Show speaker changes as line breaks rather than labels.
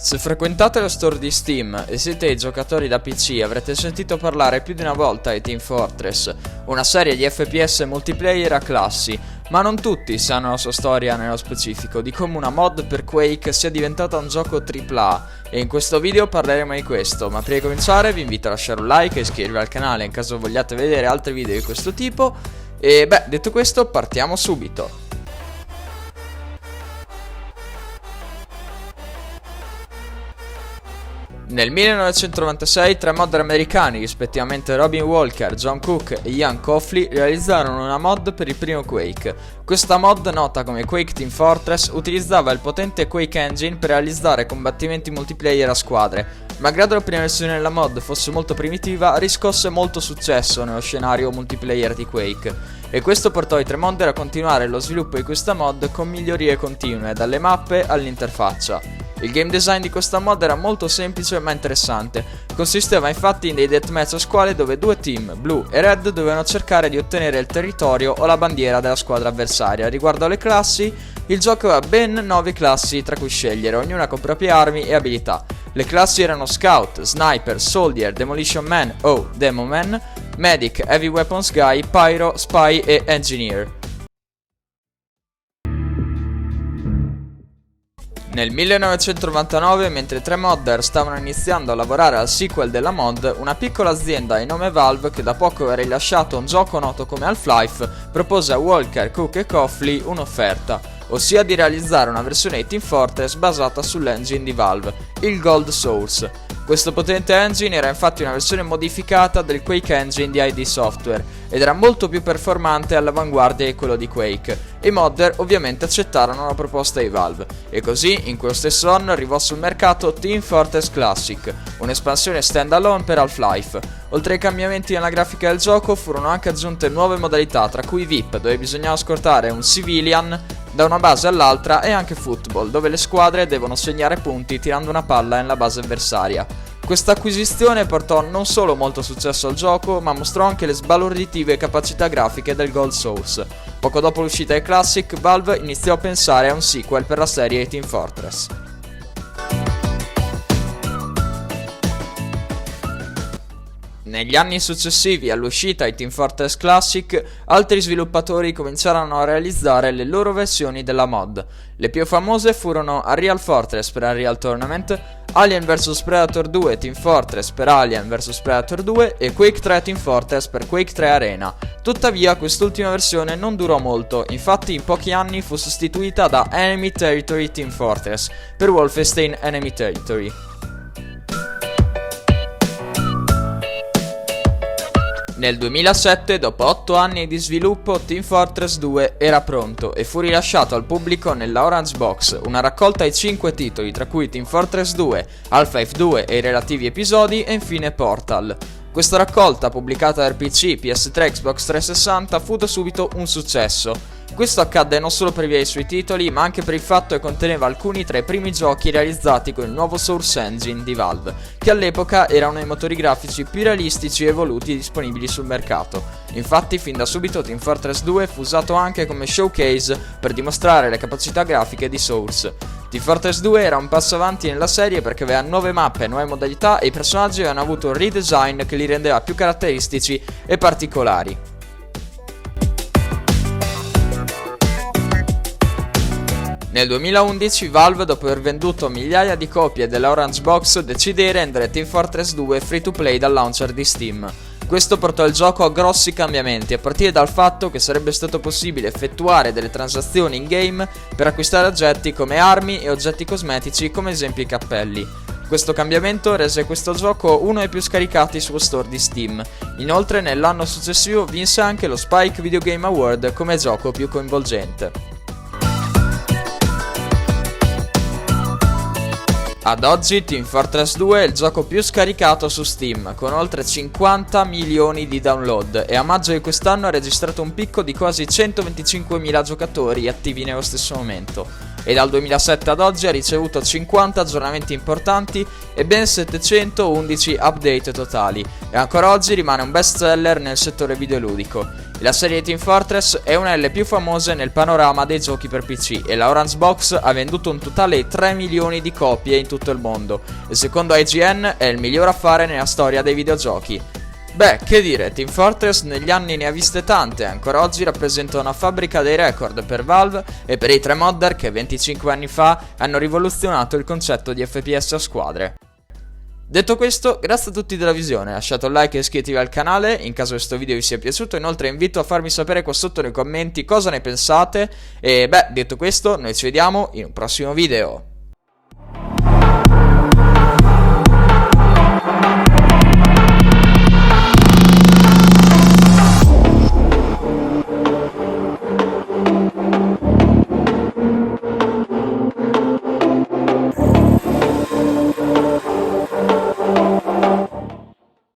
Se frequentate lo store di Steam e siete giocatori da PC avrete sentito parlare più di una volta di Team Fortress, una serie di FPS multiplayer a classi, ma non tutti sanno la sua storia nello specifico, di come una mod per Quake sia diventata un gioco AAA, e in questo video parleremo di questo, ma prima di cominciare vi invito a lasciare un like e iscrivervi al canale in caso vogliate vedere altri video di questo tipo, e detto questo partiamo subito. Nel 1996 tre modder americani, rispettivamente Robin Walker, John Cook e Ian Coffey, realizzarono una mod per il primo Quake. Questa mod, nota come Quake Team Fortress, utilizzava il potente Quake Engine per realizzare combattimenti multiplayer a squadre. Malgrado la prima versione della mod fosse molto primitiva, riscosse molto successo nello scenario multiplayer di Quake. E questo portò i tre modder a continuare lo sviluppo di questa mod con migliorie continue, dalle mappe all'interfaccia. Il game design di questa mod era molto semplice ma interessante, consisteva infatti in dei deathmatch a squadre dove due team, blu e red, dovevano cercare di ottenere il territorio o la bandiera della squadra avversaria. Riguardo alle classi, il gioco aveva ben 9 classi tra cui scegliere, ognuna con proprie armi e abilità. Le classi erano Scout, Sniper, Soldier, Demolition Man o Demo Man, Medic, Heavy Weapons Guy, Pyro, Spy e Engineer. Nel 1999, mentre tre modder stavano iniziando a lavorare al sequel della mod, una piccola azienda di nome Valve, che da poco aveva rilasciato un gioco noto come Half-Life, propose a Walker, Cook e Coffey un'offerta, ossia di realizzare una versione di Team Fortress basata sull'engine di Valve, il Gold Source. Questo potente engine era infatti una versione modificata del Quake Engine di ID Software ed era molto più performante e all'avanguardia di quello di Quake. I modder ovviamente accettarono la proposta di Valve e così in quello stesso anno arrivò sul mercato Team Fortress Classic, un'espansione standalone per Half-Life. Oltre ai cambiamenti nella grafica del gioco furono anche aggiunte nuove modalità, tra cui VIP, dove bisognava scortare un civilian da una base all'altra, e anche Football, dove le squadre devono segnare punti tirando una palla nella base avversaria. Questa acquisizione portò non solo molto successo al gioco, ma mostrò anche le sbalorditive capacità grafiche del Gold Source. Poco dopo l'uscita del Classic, Valve iniziò a pensare a un sequel per la serie di Team Fortress. Negli anni successivi all'uscita di Team Fortress Classic, altri sviluppatori cominciarono a realizzare le loro versioni della mod. Le più famose furono Unreal Fortress per Unreal Tournament, Alien vs Predator 2 Team Fortress per Alien vs Predator 2 e Quake 3 Team Fortress per Quake 3 Arena. Tuttavia quest'ultima versione non durò molto, infatti in pochi anni fu sostituita da Enemy Territory Team Fortress per Wolfenstein Enemy Territory. Nel 2007, dopo 8 anni di sviluppo, Team Fortress 2 era pronto e fu rilasciato al pubblico nella Orange Box, una raccolta di 5 titoli, tra cui Team Fortress 2, Half-Life 2 e i relativi episodi, e infine Portal. Questa raccolta, pubblicata per PC, PS3 e Xbox 360, fu da subito un successo. Questo accadde non solo per via dei suoi titoli, ma anche per il fatto che conteneva alcuni tra i primi giochi realizzati con il nuovo Source Engine di Valve, che all'epoca era uno dei motori grafici più realistici e evoluti disponibili sul mercato. Infatti, fin da subito Team Fortress 2 fu usato anche come showcase per dimostrare le capacità grafiche di Source. Team Fortress 2 era un passo avanti nella serie perché aveva nuove mappe, nuove modalità e i personaggi avevano avuto un redesign che li rendeva più caratteristici e particolari. Nel 2011 Valve, dopo aver venduto migliaia di copie della Orange Box, decide di rendere Team Fortress 2 free to play dal launcher di Steam. Questo portò il gioco a grossi cambiamenti, a partire dal fatto che sarebbe stato possibile effettuare delle transazioni in game per acquistare oggetti come armi e oggetti cosmetici, come esempio i cappelli. Questo cambiamento rese questo gioco uno dei più scaricati sullo store di Steam. Inoltre nell'anno successivo vinse anche lo Spike Video Game Award come gioco più coinvolgente. Ad oggi Team Fortress 2 è il gioco più scaricato su Steam, con oltre 50 milioni di download, e a maggio di quest'anno ha registrato un picco di quasi 125.000 giocatori attivi nello stesso momento. e dal 2007 ad oggi ha ricevuto 50 aggiornamenti importanti e ben 711 update totali, e ancora oggi rimane un best seller nel settore videoludico. La serie Team Fortress è una delle più famose nel panorama dei giochi per PC e la Orange Box ha venduto un totale di 3 milioni di copie in tutto il mondo e secondo IGN è il miglior affare nella storia dei videogiochi. Beh, che dire, Team Fortress negli anni ne ha viste tante e ancora oggi rappresenta una fabbrica dei record per Valve e per i tre modder che 25 anni fa hanno rivoluzionato il concetto di FPS a squadre. Detto questo, grazie a tutti della visione, lasciate un like e iscrivetevi al canale in caso questo video vi sia piaciuto, inoltre invito a farmi sapere qua sotto nei commenti cosa ne pensate e beh, detto questo, noi ci vediamo in un prossimo video.